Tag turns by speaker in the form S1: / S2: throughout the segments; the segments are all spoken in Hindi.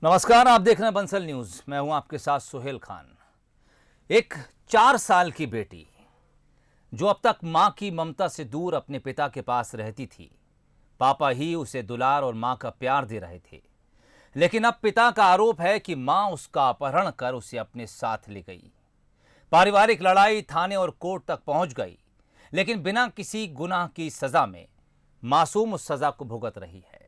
S1: नमस्कार, आप देख रहे हैं बंसल न्यूज। मैं हूं आपके साथ सुहेल खान। एक 4 साल की बेटी जो अब तक मां की ममता से दूर अपने पिता के पास रहती थी, पापा ही उसे दुलार और मां का प्यार दे रहे थे, लेकिन अब पिता का आरोप है कि मां उसका अपहरण कर उसे अपने साथ ले गई। पारिवारिक लड़ाई थाने और कोर्ट तक पहुंच गई, लेकिन बिना किसी गुनाह की सजा में मासूम उस सजा को भुगत रही है।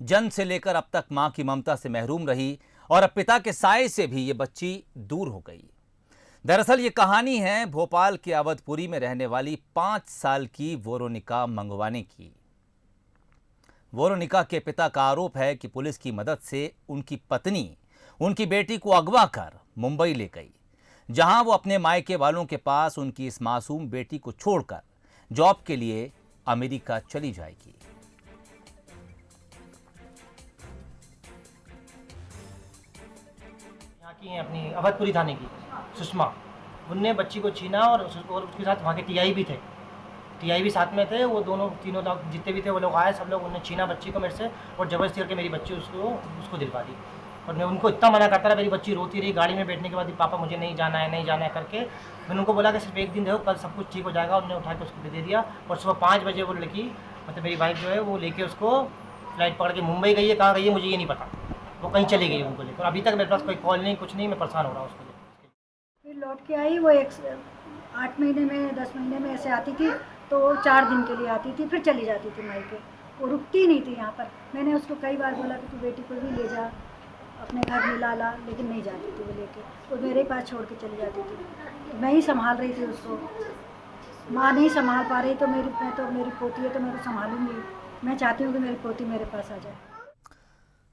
S1: जन्म से लेकर अब तक मां की ममता से महरूम रही और अब पिता के साए से भी ये बच्ची दूर हो गई। दरअसल ये कहानी है भोपाल के अवधपुरी में रहने वाली 5 साल की वोरोनिका मंगवाने की। वोरोनिका के पिता का आरोप है कि पुलिस की मदद से उनकी पत्नी उनकी बेटी को अगवा कर मुंबई ले गई, जहां वो अपने मायके वालों के पास उनकी इस मासूम बेटी को छोड़कर जॉब के लिए अमेरिका चली जाएगी।
S2: की हैं अपनी अवधपुरी थाने की सुषमा, उनने बच्ची को छीना और उसके साथ वहाँ के टीआई भी थे, टीआई भी साथ में थे। वो तीनों लोग जितने भी थे वो लोग आए, सब लोग उन्होंने छीना बच्ची को मेरे से और ज़बरदस्ती करके मेरी बच्ची उसको दिलवा दी। और मैं उनको इतना मना करता रहा, मेरी बच्ची रोती रही। गाड़ी में बैठने के बाद भी पापा मुझे नहीं जाना है, नहीं जाना है करके मैंने उनको बोला कि सिर्फ एक दिन देखो, कल सब कुछ ठीक हो जाएगा। उन्होंने उठा के उसको दे दिया और सुबह 5 बजे वो लड़की मतलब मेरी वाइफ जो है वो लेके उसको फ्लाइट पकड़ के मुंबई गई है। कहाँ गई है मुझे ये नहीं पता, वो कहीं चली गई उनको लेकर। अभी तक मेरे पास कोई कॉल नहीं, कुछ नहीं, मैं परेशान हो रहा हूँ उसको लेकर।
S3: फिर लौट के आई वो 8 महीने में 10 महीने में ऐसे आती थी, तो 4 दिन के लिए आती थी, फिर चली जाती थी मायके। वो रुकती नहीं थी यहाँ पर। मैंने उसको कई बार बोला कि तू बेटी को भी ले जा, अपने घर में ला, लेकिन नहीं जाती थी वो लेके। वो मेरे पास छोड़ के चली जाती थी, तो मैं ही संभाल रही थी उसको। माँ नहीं संभाल पा रही तो मेरी पोती है तो मैं तो संभालूंगी। मैं चाहती हूँ कि मेरी पोती मेरे पास आ जाए।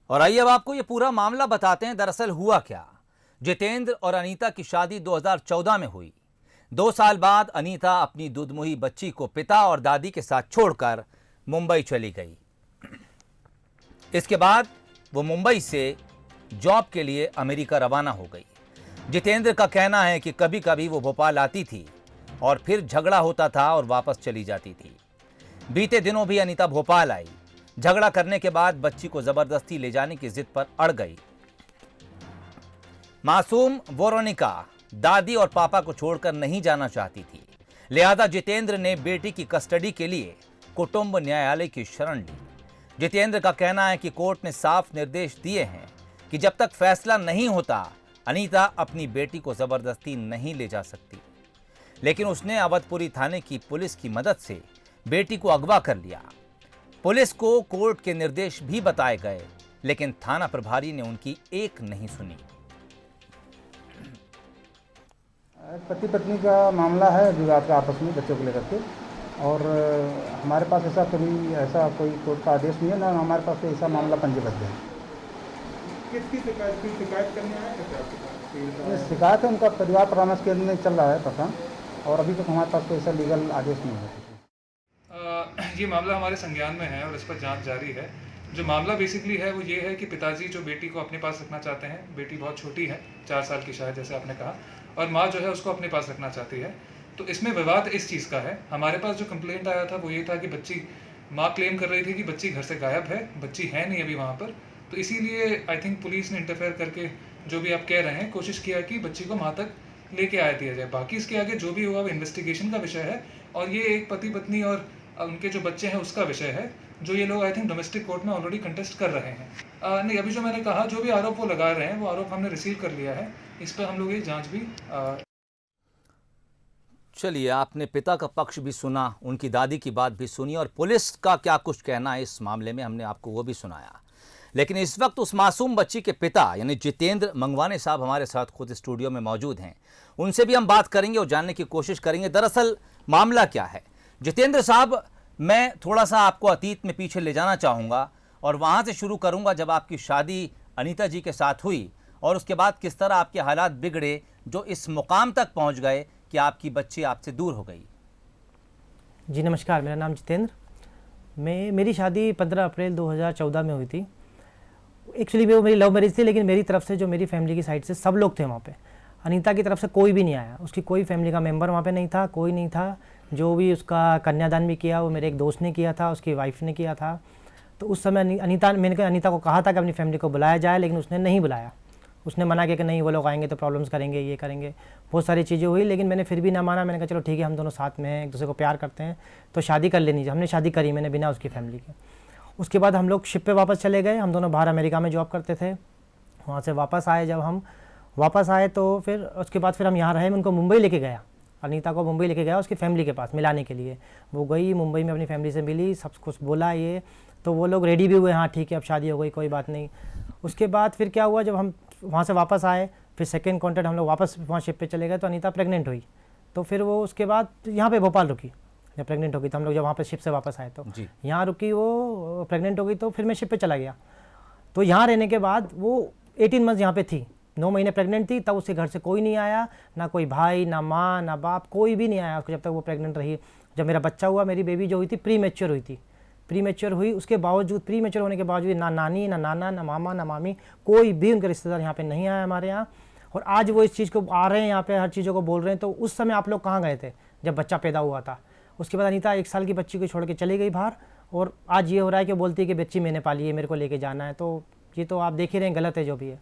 S1: और आइए अब आपको ये पूरा मामला बताते हैं। दरअसल हुआ क्या, जितेंद्र और अनीता की शादी 2014 में हुई। 2 साल बाद अनीता अपनी दुधमुही बच्ची को पिता और दादी के साथ छोड़कर मुंबई चली गई। इसके बाद वो मुंबई से जॉब के लिए अमेरिका रवाना हो गई। जितेंद्र का कहना है कि कभी कभी वो भोपाल आती थी और फिर झगड़ा होता था और वापस चली जाती थी। बीते दिनों भी अनीता भोपाल आई। झगड़ा करने के बाद बच्ची को जबरदस्ती ले जाने की जिद पर अड़ गई। मासूम वोरोनिका दादी और पापा को छोड़कर नहीं जाना चाहती थी, लिहाजा जितेंद्र ने बेटी की कस्टडी के लिए कुटुंब न्यायालय की शरण ली। जितेंद्र का कहना है कि कोर्ट ने साफ निर्देश दिए हैं कि जब तक फैसला नहीं होता अनीता अपनी बेटी को जबरदस्ती नहीं ले जा सकती, लेकिन उसने अवधपुरी थाने की पुलिस की मदद से बेटी को अगवा कर लिया। पुलिस को कोर्ट के निर्देश भी बताए गए, लेकिन थाना प्रभारी ने उनकी एक नहीं सुनी।
S4: पति पत्नी का मामला है विवाद का आपस में बच्चों को लेकर के, और हमारे पास ऐसा कोई कोर्ट का आदेश नहीं है, ना हमारे पास कोई ऐसा मामला पंजीबद्ध है।
S5: किसकी शिकायत करने आए थे?
S4: शिकायत है उनका परिवार परामर्श केंद्र में चल रहा है प्रथम, और अभी तक हमारे पास कोई ऐसा लीगल आदेश नहीं है।
S5: ये मामला हमारे संज्ञान में है और इस पर जांच जारी है। जो मामला बेसिकली है वो ये है कि पिताजी जो बेटी को अपने पास रखना चाहते हैं, बेटी बहुत छोटी है, 4 साल की शायद जैसे आपने कहा, और माँ जो है उसको अपने पास रखना चाहती है। तो इसमें विवाद इस चीज़ का है। हमारे पास जो कंप्लेंट आया था वो ये था कि बच्ची, माँ क्लेम कर रही थी कि बच्ची घर से गायब है, बच्ची है नहीं अभी वहाँ पर। तो इसीलिए आई थिंक पुलिस ने इंटरफेयर करके, जो भी आप कह रहे हैं, कोशिश किया कि बच्ची को माँ तक लेके आया दिया जाए। बाकी इसके आगे जो भी हुआ वो इन्वेस्टिगेशन का विषय है, और ये एक पति पत्नी और उनके जो बच्चे हैं उसका विषय है, जो ये लोग आई थिंक डोमेस्टिक कोर्ट में ऑलरेडी कंटेस्ट कर रहे हैं। नहीं, अभी जो मैंने कहा, जो भी आरोप वो लगा रहे हैं वो आरोप हमने रिसीव कर लिया है। इस पर हम लोग ये जांच भी
S1: चलिए, आपने पिता का पक्ष भी सुना, उनकी दादी की बात भी सुनी, और पुलिस का क्या कुछ कहना है इस मामले में हमने आपको वो भी सुनाया। लेकिन इस वक्त उस मासूम बच्ची के पिता यानी जितेंद्र मंगवाने साहब हमारे साथ खुद स्टूडियो में मौजूद हैं। उनसे भी हम बात करेंगे और जानने की कोशिश करेंगे दरअसल मामला क्या है। जितेंद्र साहब, मैं थोड़ा सा आपको अतीत में पीछे ले जाना चाहूँगा और वहाँ से शुरू करूँगा जब आपकी शादी अनीता जी के साथ हुई, और उसके बाद किस तरह आपके हालात बिगड़े जो इस मुकाम तक पहुँच गए कि आपकी बच्ची आपसे दूर हो गई।
S2: जी नमस्कार, मेरा नाम जितेंद्र। मेरी शादी 15 अप्रैल 2014 में हुई थी। एक्चुअली वो मेरी लव मैरिज थी, लेकिन मेरी तरफ से, जो मेरी फैमिली की साइड से सब लोग थे वहाँ पे। अनीता की तरफ से कोई भी नहीं आया, उसकी कोई फैमिली का मेंबर वहाँ पे नहीं था, कोई नहीं था। जो भी उसका कन्यादान भी किया वो मेरे एक दोस्त ने किया था, उसकी वाइफ ने किया था। तो उस समय मैंने अनीता को कहा था कि अपनी फैमिली को बुलाया जाए, लेकिन उसने नहीं बुलाया। उसने मना किया कि नहीं, वो लोग आएंगे तो प्रॉब्लम्स करेंगे, ये करेंगे, बहुत सारी चीज़ें हुई, लेकिन मैंने फिर भी ना माना। मैंने कहा चलो ठीक है, हम दोनों साथ में हैं, एक दूसरे को प्यार करते हैं, तो शादी कर लेनी चाहिए। हमने शादी करी, मैंने बिना उसकी फैमिली के। उसके बाद हम लोग शिप पे वापस चले गए। हम दोनों बाहर अमेरिका में जॉब करते थे। वहाँ से वापस आए, जब हम वापस आए तो फिर उसके बाद फिर हम यहाँ रहे। मैं उनको मुंबई लेके गया, अनीता को मुंबई लेके गया उसकी फैमिली के पास मिलाने के लिए। वो गई मुंबई में, अपनी फैमिली से मिली, सब कुछ बोला ये, तो वो लोग रेडी भी हुए, हाँ ठीक है अब शादी हो गई, कोई बात नहीं। उसके बाद फिर क्या हुआ, जब हम वहाँ से वापस आए, फिर सेकेंड कॉन्टैक्ट हम लोग वापस वहाँ शिप पे चले गए, तो अनीता प्रेग्नेंट हुई। तो फिर वो उसके बाद यहाँ पे भोपाल रुकी, जब प्रेग्नेंट हो गई तो हम लोग जब वहाँ पे शिप से वापस आए तो यहाँ रुकी, वो प्रेग्नेंट हो गई, तो फिर मैं शिप पे चला गया। तो यहाँ रहने के बाद वो 18 मंथ यहाँ पे थी, 9 महीने प्रेग्नेंट थी। तब उसके घर से कोई नहीं आया, ना कोई भाई, ना माँ, ना बाप, कोई भी नहीं आया उसको जब तक वो प्रेग्नेंट रही। जब मेरा बच्चा हुआ, मेरी बेबी जो हुई थी प्री मैच्योर हुई थी, प्री मैच्योर हुई, उसके बावजूद, प्री मैच्योर होने के बावजूद ना नानी, ना नाना, ना मामा, ना मामी, कोई भी उनके रिश्तेदार यहाँ पे नहीं आया हमारे यहाँ। और आज वो इस चीज़ को आ रहे हैं यहाँ पे, हर चीज़ों को बोल रहे हैं। तो उस समय आप लोग कहाँ गए थे जब बच्चा पैदा हुआ था? उसके बाद अनीता 1 साल की बच्ची को छोड़ के चली गई बाहर, और आज ये हो रहा है कि बोलती है कि बच्ची मैंने पाली है, मेरे को लेके जाना है। तो ये तो आप देख ही रहे हैं, गलत है जो भी है।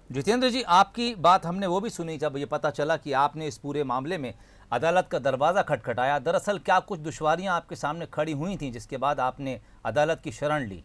S1: जितेंद्र जी, आपकी बात हमने वो भी सुनी जब ये पता चला कि आपने इस पूरे मामले में अदालत का दरवाज़ा खटखटाया। दरअसल क्या कुछ दुश्वारियां आपके सामने खड़ी हुई थीं जिसके बाद आपने अदालत की शरण ली?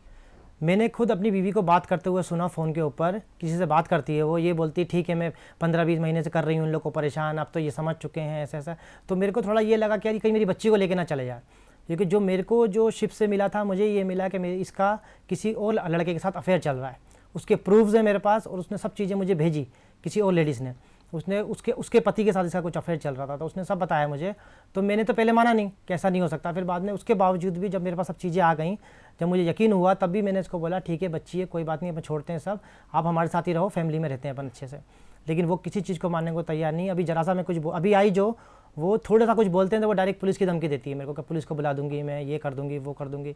S2: मैंने खुद अपनी बीवी को बात करते हुए सुना फ़ोन के ऊपर, किसी से बात करती है वो, ये बोलती ठीक है मैं 15-20 महीने से कर रही हूँ उन लोग को परेशान, अब तो ये समझ चुके हैं ऐसा ऐसा। तो मेरे को थोड़ा ये लगा कि यार कहीं मेरी बच्ची को लेके ना चले जाए, क्योंकि जो मेरे को जो शिप से मिला था, मुझे ये मिला कि इसका किसी और लड़के के साथ अफेयर चल रहा है। उसके प्रूफ्स हैं मेरे पास, और उसने सब चीज़ें मुझे भेजी किसी और लेडीज़ ने। उसने उसके पति के साथ इसका कुछ अफेयर चल रहा था, तो उसने सब बताया मुझे। तो मैंने तो पहले माना नहीं कि ऐसा नहीं हो सकता। फिर बाद में उसके बावजूद भी जब मेरे पास सब चीज़ें आ गई, जब मुझे यकीन हुआ, तब भी मैंने इसको बोला ठीक है बच्ची है, कोई बात नहीं, अपन छोड़ते हैं सब, आप हमारे साथ ही रहो, फैमिली में रहते हैं अपन अच्छे से। लेकिन वो किसी चीज़ को मानने को तैयार नहीं। अभी जरा सा मैं कुछ अभी आई जो, वो थोड़ा सा कुछ बोलते हैं तो वो डायरेक्ट पुलिस की धमकी देती है मेरे को कि पुलिस को बुला दूंगी, मैं ये कर दूंगी, वो कर दूंगी।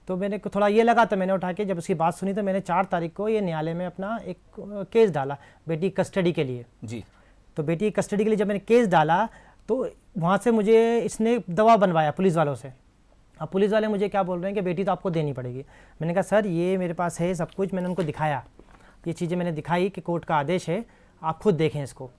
S2: तो मैंने थोड़ा ये लगा, तो मैंने उठा के जब उसकी बात सुनी, तो मैंने 4 तारीख को ये न्यायालय में अपना एक केस डाला बेटी कस्टडी के लिए
S1: जी।
S2: तो बेटी कस्टडी के लिए जब मैंने केस डाला, तो वहाँ से मुझे इसने दबाव बनवाया पुलिस वालों से। अब पुलिस वाले मुझे क्या बोल रहे हैं कि बेटी तो आपको देनी पड़ेगी। मैंने कहा सर ये मेरे पास है सब कुछ, मैंने उनको दिखाया, ये चीज़ें मैंने दिखाई कि कोर्ट का आदेश है, आप खुद देखें इसको,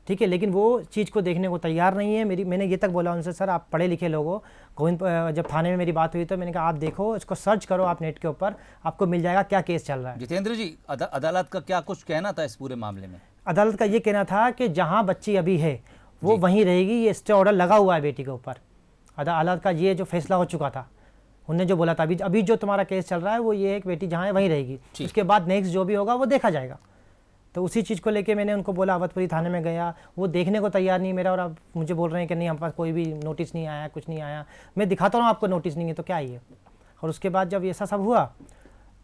S2: ठीक है। लेकिन वो चीज़ को देखने को तैयार नहीं है। मैंने ये तक बोला उनसे, सर आप पढ़े लिखे लोग हो, गोविंद, जब थाने में मेरी बात हुई तो मैंने कहा आप देखो, इसको सर्च करो आप नेट के ऊपर, आपको मिल जाएगा क्या केस चल रहा है।
S1: जितेंद्र जी, अदालत का क्या कुछ कहना था इस पूरे मामले में?
S2: अदालत का ये कहना था कि जहाँ बच्ची अभी है वो वहीं रहेगी, ये स्टे ऑर्डर लगा हुआ है बेटी के ऊपर। अदालत का ये जो फैसला हो चुका था, उनने जो बोला था अभी जो तुम्हारा केस चल रहा है वो ये है कि बेटी जहाँ है वहीं रहेगी, उसके बाद नेक्स्ट जो भी होगा वो देखा जाएगा। तो उसी चीज़ को लेके मैंने उनको बोला, अवधपुरी थाने में गया, वो देखने को तैयार नहीं मेरा, और अब मुझे बोल रहे हैं कि नहीं हम पास कोई भी नोटिस नहीं आया, कुछ नहीं आया। मैं दिखाता हूँ आपको नोटिस नहीं है तो क्या ही है। और उसके बाद जब ऐसा सब हुआ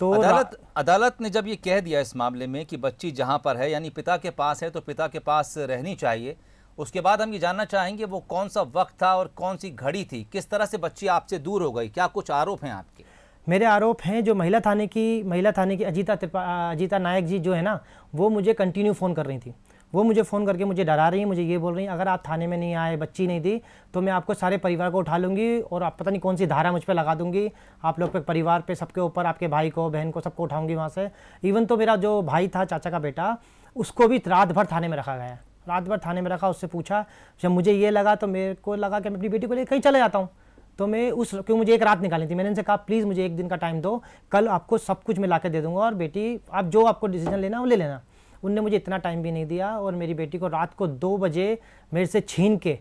S2: तो
S1: अदालत ने जब ये कह दिया इस मामले में कि बच्ची जहाँ पर है यानी पिता के पास है तो पिता के पास रहनी चाहिए, उसके बाद हम ये जानना चाहेंगे वो कौन सा वक्त था और कौन सी घड़ी थी, किस तरह से बच्ची आपसे दूर हो गई, क्या कुछ आरोप हैं आपके?
S2: मेरे आरोप हैं जो महिला थाने की अजीता नायक जी जो है ना, वो मुझे कंटिन्यू फ़ोन कर रही थी। वो मुझे फ़ोन करके मुझे डरा रही हैं, मुझे ये बोल रही हैं अगर आप थाने में नहीं आए, बच्ची नहीं दी, तो मैं आपको सारे परिवार को उठा लूँगी और आप पता नहीं कौन सी धारा मुझ पर लगा दूँगी, आप लोग पे, परिवार पे, सबके ऊपर, आपके भाई को, बहन को, सबको उठाऊँगी वहाँ से। इवन तो मेरा जो भाई था, चाचा का बेटा, उसको भी रात भर थाने में रखा गया, रात भर थाने में रखा। उससे पूछा, जब मुझे ये लगा तो मेरे को लगा कि मैं अपनी बेटी को लेकर कहीं चले जाता हूँ। तो मैं क्योंकि मुझे एक रात निकालनी थी, मैंने उनसे कहा प्लीज़ मुझे 1 दिन का टाइम दो, कल आपको सब कुछ मैं ला के दे दूँगा और बेटी आप जो आपको डिसीजन लेना वो ले लेना। उनने मुझे इतना टाइम भी नहीं दिया और मेरी बेटी को रात को 2 बजे मेरे से छीन के,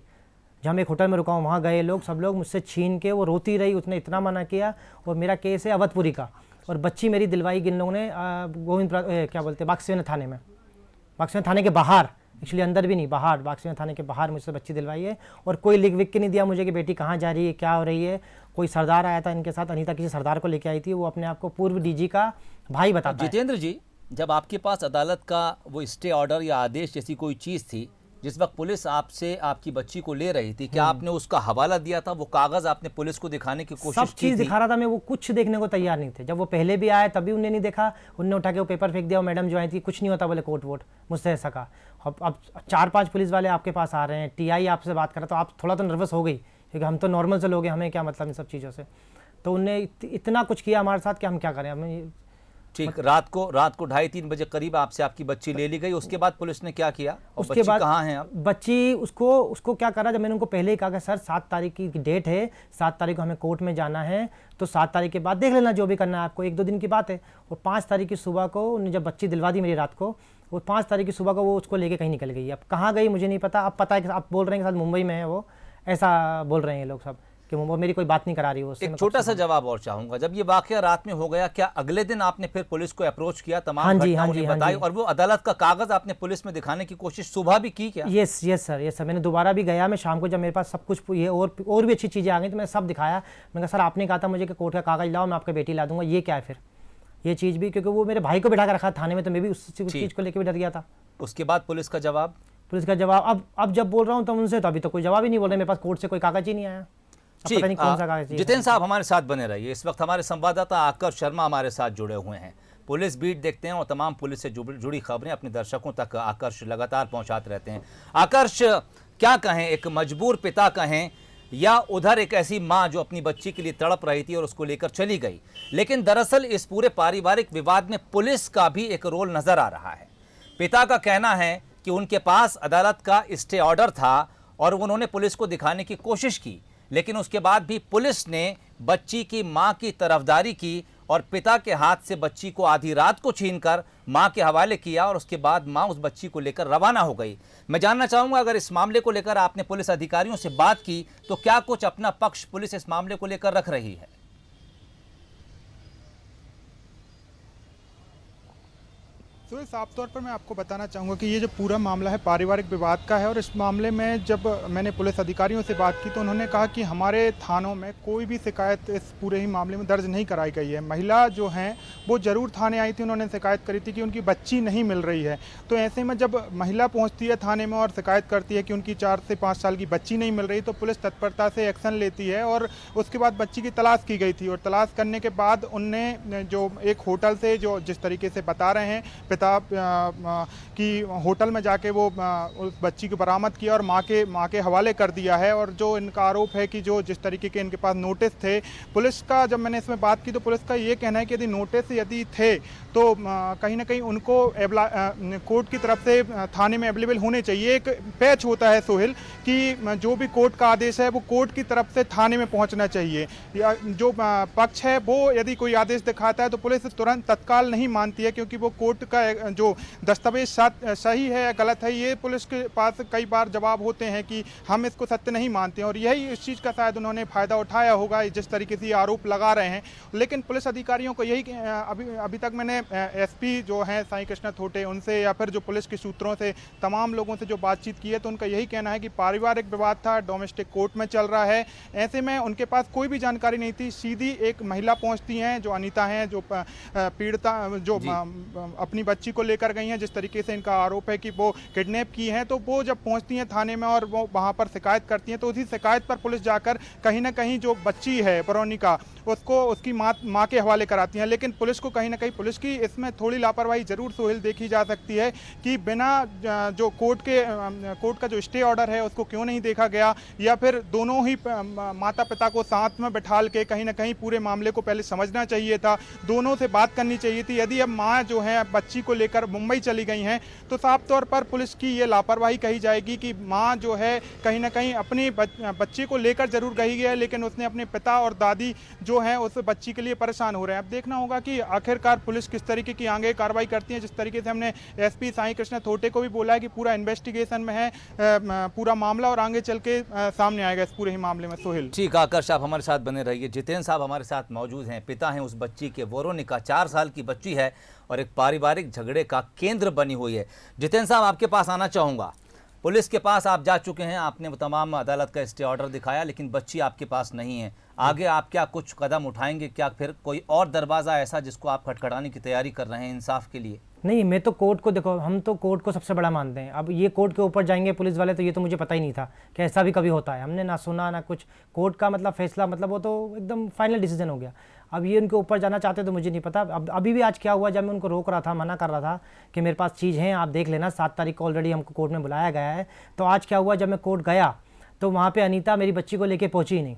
S2: जहाँ मैं एक होटल में रुका हूँ वहाँ गए लोग, सब लोग मुझसे छीन के, वो रोती रही, उसने इतना मना किया। और मेरा केस है अवधपुरी का, और बच्ची मेरी दिलवाई इन लोगों ने क्या बोलते हैं बाक्सवेना थाने में, बाक्सवेना थाने के बाहर, एक्चुअली अंदर भी नहीं, बाहर, बाक्सवेना थाने के बाहर मुझसे बच्ची दिलवाई है। और कोई लिख विख के नहीं दिया मुझे कि बेटी कहाँ जा रही है, क्या हो रही है। कोई सरदार आया था इनके साथ, अनीता किसी सरदार को लेके आई थी, वो अपने आप को पूर्व डीजी का भाई बताता है।
S1: जितेंद्र जी, जब आपके पास अदालत का वो स्टे ऑर्डर या आदेश जैसी कोई चीज़ थी, जिस वक्त पुलिस आपसे आपकी बच्ची को ले रही थी, क्या आपने उसका हवाला दिया था? वो कागज़ आपने पुलिस को दिखाने की कोशिश की थी?
S2: सब चीज़ दिखा रहा था मैं, वो कुछ देखने को तैयार नहीं थे। जब वो पहले भी आए तभी उन्हें नहीं देखा, उनने उठा के वो पेपर फेंक दिया। मैडम जो आई थी, कुछ नहीं होता बोले कोर्ट वोट, मुझसे ऐसा कहा। अब 4-5 पुलिस वाले आपके पास आ रहे हैं, टीआई आपसे बात कर रहा, तो आप थोड़ा तो नर्वस हो गई, क्योंकि हम तो नॉर्मल से लोग हैं, हमें क्या मतलब इन सब चीज़ों से। तो उनने इतना कुछ किया हमारे साथ कि हम क्या करें। हमें
S1: ठीक, रात को 2:30-3 बजे करीब आपसे आपकी बच्ची ले ली गई, उसके बाद पुलिस ने क्या किया और
S2: उसके
S1: बच्ची
S2: बाद
S1: कहाँ है अब?
S2: बच्ची उसको क्या करा, जब मैंने उनको पहले ही कहा कि सर 7 तारीख की डेट है, 7 तारीख को हमें कोर्ट में जाना है, तो 7 तारीख के बाद देख लेना जो भी करना है आपको, 1-2 दिन की बात है। और 5 तारीख की सुबह को उन्होंने जब बच्ची दिलवा दी मेरी रात को, वो 5 तारीख की सुबह को वो उसको लेके कहीं निकल गई। अब कहाँ गई मुझे नहीं पता। अब पता है कि आप बोल रहे हैं कि शायद मुंबई में है वो, ऐसा बोल रहे हैं लोग सब कि वो मेरी कोई बात नहीं करा रही हो उससे।
S1: एक छोटा सा जवाब और चाहूंगा, जब ये वाकया रात में हो गया, क्या अगले दिन आपने फिर पुलिस को अप्रोच किया, तमाम
S2: हाँ जी,
S1: घटना
S2: हाँ
S1: उन्हें
S2: जी, हाँ
S1: बताई
S2: जी।
S1: और वो अदालत का कागज आपने पुलिस में दिखाने की कोशिश सुबह भी की क्या?
S2: यस सर, मैंने दोबारा भी गया। मैं शाम को जब मेरे पास सब कुछ ये और भी अच्छी चीज़ें आ गई तो मैंने सब दिखाया। मैंने कहा सर आपने कहा था मुझे कि कोर्ट का कागज लाओ, मैं आपका बेटी ला दूंगा, ये क्या है फिर ये चीज़ भी, क्योंकि वो मेरे भाई को बिठा कर रखा थाने में, तो मैं भी उस चीज़ को लेकर भी डर गया था।
S1: उसके बाद पुलिस का जवाब?
S2: पुलिस का जवाब अब जब बोल रहा हूँ तो उनसे तो अभी तो कोई जवाब ही नहीं बोल रहे, मेरे पास कोर्ट से कोई कागज ही नहीं आया।
S1: ठीक,
S2: पता नहीं कौन सा कागज है।
S1: जितेंद्र साहब हमारे साथ बने रहिए। इस वक्त हमारे संवाददाता आकर्ष शर्मा हमारे साथ जुड़े हुए हैं। पुलिस बीट देखते हैं और तमाम पुलिस से जुड़ी खबरें अपने दर्शकों तक आकर्ष लगातार पहुंचाते रहते हैं। आकर्ष, क्या कहें, एक मजबूर पिता कहें या उधर एक ऐसी मां जो अपनी बच्ची के लिए तड़प रही थी और उसको लेकर चली गई, लेकिन दरअसल इस पूरे पारिवारिक विवाद में पुलिस का भी एक रोल नजर आ रहा है। पिता का कहना है कि उनके पास अदालत का स्टे ऑर्डर था और उन्होंने पुलिस को दिखाने की कोशिश की, लेकिन उसके बाद भी पुलिस ने बच्ची की मां की तरफदारी की और पिता के हाथ से बच्ची को आधी रात को छीनकर मां के हवाले किया और उसके बाद मां उस बच्ची को लेकर रवाना हो गई। मैं जानना चाहूंगा, अगर इस मामले को लेकर आपने पुलिस अधिकारियों से बात की तो क्या कुछ अपना पक्ष पुलिस इस मामले को लेकर रख रही है?
S6: तो साफ तौर पर मैं आपको बताना चाहूँगा कि ये जो पूरा मामला है पारिवारिक विवाद का है, और इस मामले में जब मैंने पुलिस अधिकारियों से बात की तो उन्होंने कहा कि हमारे थानों में कोई भी शिकायत इस पूरे ही मामले में दर्ज नहीं कराई गई है। महिला जो हैं वो ज़रूर थाने आई थी, उन्होंने शिकायत करी थी कि उनकी बच्ची नहीं मिल रही है। तो ऐसे में जब महिला पहुँचती है थाने में और शिकायत करती है कि उनकी 4 से 5 साल की बच्ची नहीं मिल रही, तो पुलिस तत्परता से एक्शन लेती है और उसके बाद बच्ची की तलाश की गई थी। और तलाश करने के बाद उनने जो एक होटल से, जो जिस तरीके से बता रहे हैं कि होटल में जाके वो उस बच्ची को बरामद किया और माँ के हवाले कर दिया है। और जो इनका आरोप है कि जो जिस तरीके के इनके पास नोटिस थे, पुलिस का जब मैंने इसमें बात की तो पुलिस का ये कहना है कि यदि नोटिस यदि थे तो कहीं ना कहीं उनको कोर्ट की तरफ से थाने में अवेलेबल होने चाहिए। एक पैच होता है सोहेल कि जो भी कोर्ट का आदेश है वो कोर्ट की तरफ से थाने में पहुंचना चाहिए। या जो पक्ष है वो यदि कोई आदेश दिखाता है तो पुलिस तुरंत तत्काल नहीं मानती है, क्योंकि वो कोर्ट का जो दस्तावेज सही है या गलत है ये पुलिस के पास कई बार जवाब होते हैं कि हम इसको सत्य नहीं मानते हैं। और यही इस चीज़ का शायद उन्होंने फ़ायदा उठाया होगा, जिस तरीके से ये आरोप लगा रहे हैं। लेकिन पुलिस अधिकारियों को यही अभी तक मैंने एसपी जो हैं साई कृष्ण थोटे उनसे या फिर जो पुलिस के सूत्रों से तमाम लोगों से जो बातचीत की है तो उनका यही कहना है कि पारिवारिक विवाद था, डोमेस्टिक कोर्ट में चल रहा है। ऐसे में उनके पास कोई भी जानकारी नहीं थी। सीधी एक महिला पहुंचती हैं जो अनीता हैं, जो पीड़िता जो अपनी बच्ची को लेकर गई हैं, जिस तरीके से इनका आरोप है कि वो किडनैप की हैं, तो वो जब पहुंचती हैं थाने में और वो वहां पर शिकायत करती हैं तो उसी शिकायत पर पुलिस जाकर कहीं ना कहीं जो बच्ची है बरौनिका उसको उसकी माँ के हवाले कराती हैं। लेकिन पुलिस को कहीं ना कहीं पुलिस की इसमें थोड़ी लापरवाही जरूर सोहेल देखी जा सकती है कि बिना जो कोर्ट का जो स्टे ऑर्डर है उसको क्यों नहीं देखा गया, या फिर दोनों ही माता पिता को साथ में बैठाल के कहीं ना कहीं पूरे मामले को पहले समझना चाहिए था, दोनों से बात करनी चाहिए थी। यदि अब माँ जो है बच्ची को लेकर मुंबई चली गई हैं तो साफ तौर पर पुलिस की ये लापरवाही कही जाएगी कि माँ जो है कहीं ना कहीं अपनी बच्चे को लेकर जरूर गई है, लेकिन उसने अपने पिता और दादी जो है उस बच्ची के लिए परेशान हो रहे हैं। अब देखना होगा कि आखिरकार पुलिस किस तरीके की आगे कार्रवाई करती है। जिस तरीके से हमने एसपी साई कृष्ण थोटे को भी बोला है कि पूरा इन्वेस्टिगेशन में है पूरा मामला और आगे चल के सामने आएगा इस पूरे ही मामले में। सोहेल
S1: ठीक, आकर्ष आप हमारे साथ बने रहिए। जितेंद्र साहब हमारे साथ मौजूद हैं, पिता हैं उस बच्ची के, वेरोनिका 4 साल की बच्ची है और एक पारिवारिक झगड़े का केंद्र बनी हुई है। जितेंद्र साहब आपके पास आना चाहूँगा। पुलिस के पास आप जा चुके हैं, आपने तमाम अदालत का स्टे ऑर्डर दिखाया, लेकिन बच्ची आपके पास नहीं है। आगे आप क्या कुछ कदम उठाएंगे? क्या फिर कोई और दरवाज़ा ऐसा जिसको आप खटखटाने की तैयारी कर रहे हैं इंसाफ के लिए?
S2: नहीं, मैं तो कोर्ट को, देखो हम तो कोर्ट को सबसे बड़ा मानते हैं। अब ये कोर्ट के ऊपर जाएंगे पुलिस वाले, तो ये तो मुझे पता ही नहीं था कि ऐसा भी कभी होता है। हमने ना सुना ना कुछ। कोर्ट का मतलब फैसला, मतलब वो तो एकदम फाइनल डिसीजन हो गया। अब ये उनके ऊपर जाना चाहते तो मुझे नहीं पता। अब अभी भी आज क्या हुआ, जब मैं उनको रोक रहा था, मना कर रहा था कि मेरे पास चीज़ है, आप देख लेना, 7 तारीख को ऑलरेडी हमको कोर्ट में बुलाया गया है। तो आज क्या हुआ, जब मैं कोर्ट गया तो वहाँ पर अनीता मेरी बच्ची को लेके पहुँची ही नहीं।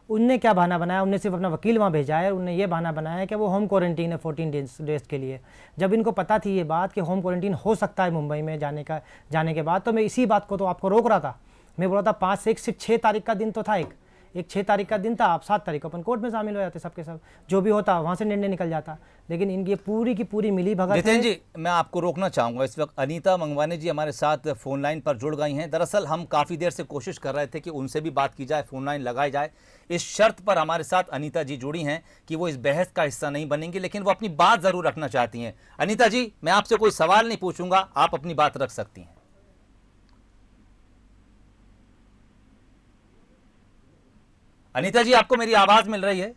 S2: उनने क्या बहाना बनाया, उनने सिर्फ अपना वकील वहाँ भेजा है, उनने ये बहाना बनाया है कि वो होम क्वारंटीन है 14 डेज के लिए। जब इनको पता थी ये बात कि होम क्वारंटीन हो सकता है मुंबई में जाने के बाद, तो मैं इसी बात को तो आपको रोक रहा था। मैं बोल रहा था 5 से 6 तारीख का दिन तो था, एक 6 तारीख का दिन था, आप 7 तारीख को अपन कोर्ट में शामिल हो जाते सबके सब, जो भी होता वहाँ से निर्णय निकल जाता। लेकिन इनकी पूरी की पूरी मिली भगत है।
S1: जितेंद्र जी, मैं आपको रोकना चाहूंगा। इस वक्त अनीता मंगवानी जी हमारे साथ फोन लाइन पर जुड़ गई हैं। दरअसल हम काफ़ी देर से कोशिश कर रहे थे कि उनसे भी बात की जाए, फोन लाइन लगाई जाए। इस शर्त पर हमारे साथ अनीता जी जुड़ी हैं कि वो इस बहस का हिस्सा नहीं बनेंगी, लेकिन वो अपनी बात ज़रूर रखना चाहती हैं। अनीता जी, मैं आपसे कोई सवाल नहीं पूछूंगा, आप अपनी बात रख सकती हैं। अनीता जी, आपको मेरी आवाज मिल रही है?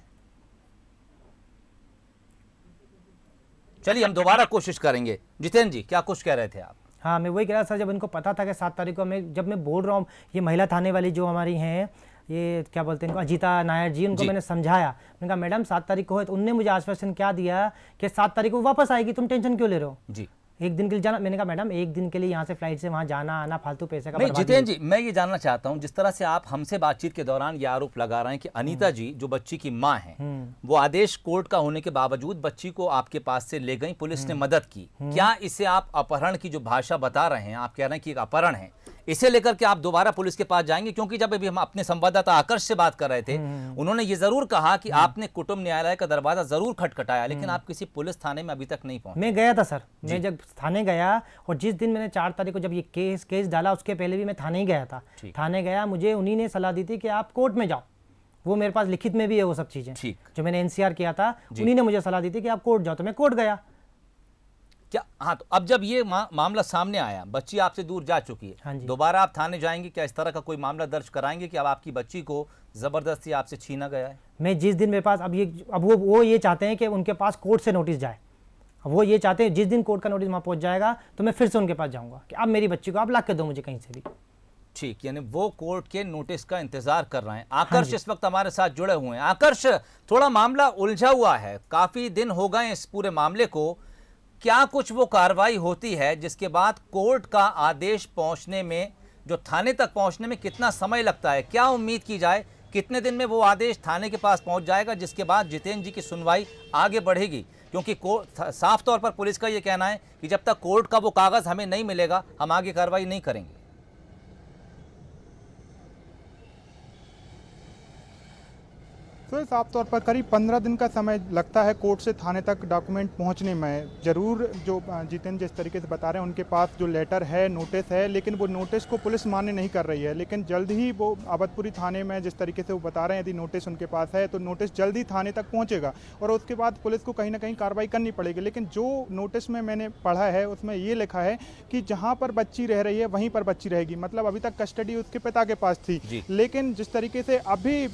S1: चलिए हम दोबारा कोशिश करेंगे। जितेंद्र जी, क्या कुछ कह रहे थे आप?
S2: हाँ, मैं वही कह रहा था, जब इनको पता था कि 7 तारीख को, जब मैं बोल रहा हूँ, ये महिला थाने वाली जो हमारी हैं, ये क्या बोलते हैं इनको, अजीता नायर जी, उनको मैंने समझाया। मैंने कहा मैडम 7 तारीख को है, तो उनने मुझे आश्वासन क्या दिया कि 7 तारीख को वापस आएगी, तुम टेंशन क्यों ले रहे हो
S1: जी,
S2: एक दिन के लिए जाना। मैंने कहा मैडम एक दिन के लिए यहाँ से फ्लाइट से वहाँ जाना आना फालतू पैसे का
S1: नहीं।
S2: बर्बादी
S1: जितेंद्र जी, मैं ये जानना चाहता हूँ, जिस तरह से आप हमसे बातचीत के दौरान ये आरोप लगा रहे हैं कि अनीता जी जो बच्ची की माँ हैं, वो आदेश कोर्ट का होने के बावजूद बच्ची को आपके पास से ले गई, पुलिस ने मदद की। क्या इसे आप अपहरण की जो भाषा बता रहे हैं, आप कह रहे हैं कि एक अपहरण है, इसे लेकर के आप दोबारा पुलिस के पास जाएंगे? क्योंकि जब अभी हम अपने संवाददाता आकर्ष से बात कर रहे थे, उन्होंने ये जरूर कहा कि आपने कुटुंब न्यायालय का दरवाजा जरूर खटखटाया, लेकिन आप किसी पुलिस थाने में अभी तक नहीं पहुंचे।
S2: मैं गया था सर, मैं जब थाने गया, और जिस दिन मैंने 4 तारीख को जब ये केस डाला, उसके पहले भी मैं थाने ही गया था। थाने गया, मुझे उन्हीं ने सलाह दी थी कि आप कोर्ट में जाओ। वो मेरे पास लिखित में भी है वो सब चीजें, जो मैंने एनसीआर किया था, उन्हीं ने मुझे सलाह दी थी कि आप कोर्ट जाओ, तो मैं कोर्ट गया।
S1: क्या? हाँ, तो अब जब ये मामला सामने आया, बच्ची आपसे दूर जा चुकी है,
S2: हाँ जी।
S1: दोबारा आप थाने जाएंगे? क्या इस तरह का कोई मामला दर्ज कराएंगे कि अब आपकी बच्ची को जबरदस्ती आपसे छीना गया है?
S2: मैं जिस दिन मेरे पास अब वो ये चाहते हैं कि उनके पास कोर्ट से नोटिस जाए। अब वो ये चाहते हैं जिस दिन कोर्ट का नोटिस वहाँ पहुँच जाएगा तो मैं फिर से उनके पास जाऊँगा कि अब मेरी बच्ची को आप ला के दो मुझे कहीं से भी।
S1: ठीक, यानी वो कोर्ट के नोटिस का इंतजार कर रहे हैं। आकर्ष इस वक्त हमारे साथ जुड़े हुए हैं। आकर्ष, थोड़ा मामला उलझा हुआ है, काफी दिन हो गए इस पूरे मामले को। क्या कुछ वो कार्रवाई होती है जिसके बाद कोर्ट का आदेश पहुंचने में, जो थाने तक पहुंचने में कितना समय लगता है? क्या उम्मीद की जाए कितने दिन में वो आदेश थाने के पास पहुंच जाएगा, जिसके बाद जितेंद्र जी की सुनवाई आगे बढ़ेगी? क्योंकि साफ तौर पर पुलिस का ये कहना है कि जब तक कोर्ट का वो कागज हमें नहीं मिलेगा, हम आगे कार्रवाई नहीं करेंगे।
S6: तो साफ तौर पर करीब 15 दिन का समय लगता है कोर्ट से थाने तक डॉक्यूमेंट पहुंचने में। ज़रूर जो जितेंद्र जिस तरीके से बता रहे हैं, उनके पास जो लेटर है, नोटिस है, लेकिन वो नोटिस को पुलिस मान्य नहीं कर रही है। लेकिन जल्द ही वो अवधपुरी थाने में, जिस तरीके से वो बता रहे हैं, यदि नोटिस उनके पास है तो नोटिस जल्द ही थाने तक पहुँचेगा और उसके बाद पुलिस को कहीं ना कहीं कार्रवाई करनी पड़ेगी। लेकिन जो नोटिस में मैंने पढ़ा है उसमें ये लिखा है कि जहाँ पर बच्ची रह रही है वहीं पर बच्ची रहेगी। मतलब अभी तक कस्टडी उसके पिता के पास थी, लेकिन जिस तरीके से अभी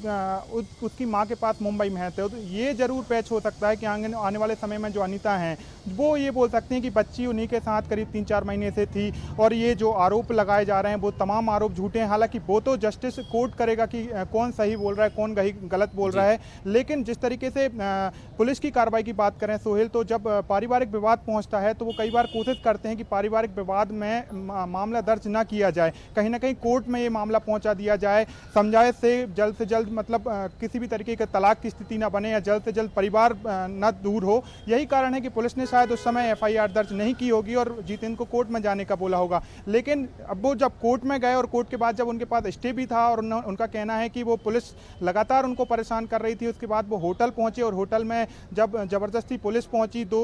S6: उसकी माँ के पास मुंबई में है, तो ये जरूर पैच हो सकता है कि आने वाले समय में जो अनीता हैं वो ये बोल सकते हैं कि बच्ची उन्हीं के साथ करीब 3-4 महीने से थी और ये जो आरोप लगाए जा रहे हैं वो तमाम आरोप झूठे हैं। हालांकि वो तो जस्टिस कोर्ट करेगा कि कौन सही बोल रहा है, कौन गलत बोल रहा है। लेकिन जिस तरीके से पुलिस की कार्रवाई की बात करें सोहेल, तो जब पारिवारिक विवाद पहुँचता है तो वो कई बार कोशिश करते हैं कि पारिवारिक विवाद में मामला दर्ज न किया जाए, कहीं ना कहीं कोर्ट में ये मामला पहुँचा दिया जाए, समझाए से जल्द मतलब किसी भी तरीके का तलाक की स्थिति न बने या जल्द से जल्द परिवार न दूर हो। यही कारण है कि पुलिस ने शायद उस समय एफआईआर दर्ज नहीं की होगी और जितेंद्र को कोर्ट में जाने का बोला होगा। लेकिन अब वो जब कोर्ट में गए और कोर्ट के बाद जब उनके पास स्टे भी था और उनका कहना है कि वो पुलिस लगातार उनको परेशान कर रही थी, उसके बाद वो होटल पहुंचे और होटल में जब जबरदस्ती पुलिस पहुंची, दो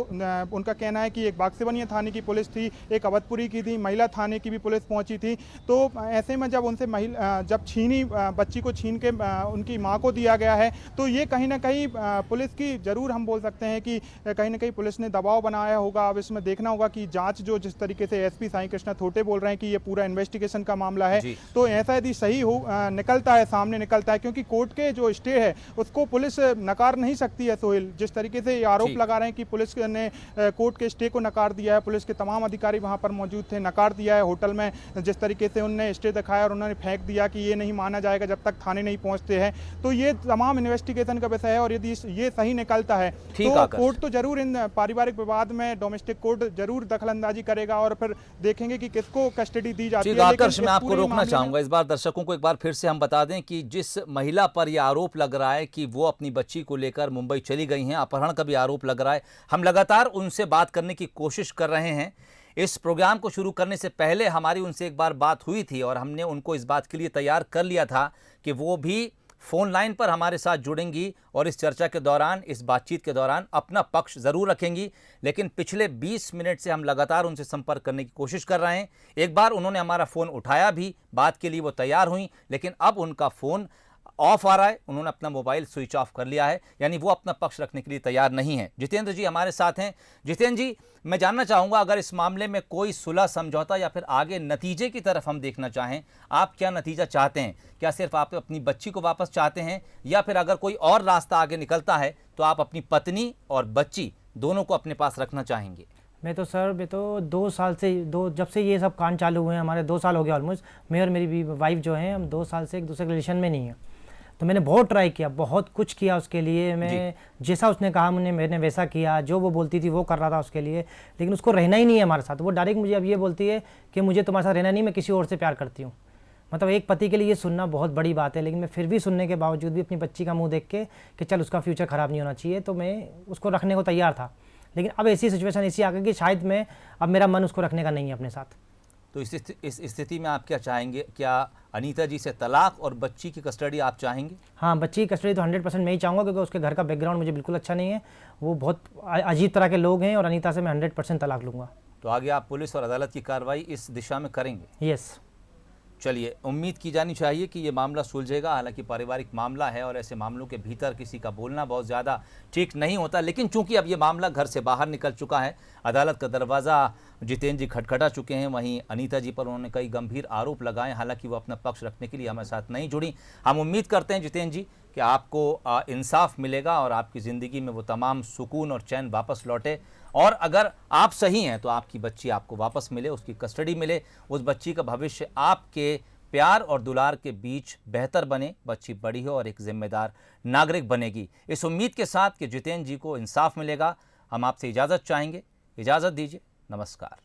S6: उनका कहना है कि एक बागसेवनिया थाने की पुलिस थी, एक अवधपुरी की थी, महिला थाने की भी पुलिस पहुंची थी। तो ऐसे में जब उनसे जब बच्ची को छीन के उनकी माँ को दिया गया है, तो ये कहीं ना कहीं पुलिस की जरूर हम बोल सकते हैं कि कहीं ना कहीं पुलिस ने दबाव बनाया होगा। अब इसमें देखना होगा कि जांच जो जिस तरीके से एसपी साईं कृष्णा थोटे बोल रहे हैं कि ये पूरा इन्वेस्टिगेशन का मामला है, तो ऐसा यदि सही हो निकलता है, सामने निकलता है, क्योंकि कोर्ट के जो स्टे है उसको पुलिस नकार नहीं सकती है सोहेल। जिस तरीके से ये आरोप लगा रहे हैं कि पुलिस ने कोर्ट के स्टे को नकार दिया है, पुलिस के तमाम अधिकारी वहां पर मौजूद थे, नकार दिया है। होटल में जिस तरीके से उन्होंने स्टे दिखाया और उन्होंने फेंक दिया कि ये नहीं माना जाएगा जब तक थाने नहीं पहुंचते हैं, तो ये तमाम इन्वेस्टिगेशन का विषय है और यदि ये सही निकलता है
S1: ठीक
S6: तो
S1: आकर्ष।
S6: कोर्ट तो जरूर इन पारिवारिक विवाद में डोमेस्टिक कोर्ट जरूर दखलंदाजी करेगा और फिर देखेंगे कि किसको कस्टडी दी जाती है।
S1: ठीक
S6: लेकिन
S1: आकर्ष,
S6: इस
S1: मैं आपको
S6: पूरे
S1: रोकना
S6: मामले में-
S1: चाहूंगा इस बार दर्शकों को एक बार फिर से हम बता दें कि जिस महिला पर यह आरोप लग रहा है कि वो अपनी बच्ची को लेकर मुंबई चली गई हैं, अपहरण का भी आरोप लग रहा है, हम लगातार उनसे बात करने की कोशिश कर रहे हैं। इस प्रोग्राम को शुरू करने से पहले हमारी उनसे एक बार बात हुई थी और हमने उनको इस बात के लिए तैयार कर लिया था कि वो भी फ़ोन लाइन पर हमारे साथ जुड़ेंगी और इस चर्चा के दौरान, इस बातचीत के दौरान अपना पक्ष ज़रूर रखेंगी। लेकिन पिछले 20 मिनट से हम लगातार उनसे संपर्क करने की कोशिश कर रहे हैं। एक बार उन्होंने हमारा फ़ोन उठाया भी, बात के लिए वो तैयार हुई, लेकिन अब उनका फ़ोन ऑफ आ रहा है, उन्होंने अपना मोबाइल स्विच ऑफ कर लिया है, यानी वो अपना पक्ष रखने के लिए तैयार नहीं है। जितेंद्र जी हमारे साथ हैं। जितेंद्र जी, मैं जानना चाहूँगा, अगर इस मामले में कोई सुलह समझौता या फिर आगे नतीजे की तरफ हम देखना चाहें, आप क्या नतीजा चाहते हैं? क्या सिर्फ आप अपनी बच्ची को वापस चाहते हैं या फिर अगर कोई और रास्ता आगे निकलता है तो आप अपनी पत्नी और बच्ची दोनों को अपने पास रखना चाहेंगे?
S2: मैं तो 2 साल से जब से ये सब कांड चालू हुए हैं, हमारे 2 साल हो गए ऑलमोस्ट। मैं और मेरी वाइफ जो है, हम 2 साल से एक दूसरे के रिलेशन में नहीं है। तो मैंने बहुत ट्राई किया, बहुत कुछ किया उसके लिए। मैं जैसा उसने कहा मैंने वैसा किया, जो वो बोलती थी वो कर रहा था उसके लिए, लेकिन उसको रहना ही नहीं है हमारे साथ। वो डायरेक्ट मुझे अब ये बोलती है कि मुझे तुम्हारे साथ रहना नहीं, मैं किसी और से प्यार करती हूँ। मतलब एक पति के लिए ये सुनना बहुत बड़ी बात है, लेकिन मैं फिर भी सुनने के बावजूद भी अपनी बच्ची का मुंह देख के कि चल उसका फ्यूचर ख़राब नहीं होना चाहिए, तो मैं उसको रखने को तैयार था। लेकिन अब ऐसी सिचुएशन ऐसी आ गई कि शायद अब मेरा मन उसको रखने का नहीं है अपने साथ।
S1: तो इस स्थिति में आप क्या चाहेंगे? क्या अनीता जी से तलाक और बच्ची की कस्टडी आप चाहेंगे?
S2: हाँ, बच्ची की कस्टडी तो 100% मैं ही चाहूँगा, क्योंकि उसके घर का बैकग्राउंड मुझे बिल्कुल अच्छा नहीं है। वो बहुत अजीब तरह के लोग हैं और अनीता से मैं 100% तलाक लूँगा।
S1: तो आगे आप पुलिस और अदालत की कार्रवाई इस दिशा में करेंगे?
S2: यस।
S1: चलिए, उम्मीद की जानी चाहिए कि ये मामला सुलझेगा। हालांकि पारिवारिक मामला है और ऐसे मामलों के भीतर किसी का बोलना बहुत ज़्यादा ठीक नहीं होता, लेकिन चूंकि अब ये मामला घर से बाहर निकल चुका है, अदालत का दरवाज़ा जितेंद्र जी खटखटा चुके हैं। वहीं अनीता जी पर उन्होंने कई गंभीर आरोप लगाए, हालांकि वो अपना पक्ष रखने के लिए हमारे साथ नहीं जुड़ी। हम उम्मीद करते हैं जितेंद्र जी कि आपको इंसाफ मिलेगा और आपकी ज़िंदगी में वो तमाम सुकून और चैन वापस लौटे, और अगर आप सही हैं तो आपकी बच्ची आपको वापस मिले, उसकी कस्टडी मिले, उस बच्ची का भविष्य आपके प्यार और दुलार के बीच बेहतर बने, बच्ची बड़ी हो और एक जिम्मेदार नागरिक बनेगी। इस उम्मीद के साथ कि जितेंद्र जी को इंसाफ मिलेगा, हम आपसे इजाज़त चाहेंगे। इजाज़त दीजिए, नमस्कार।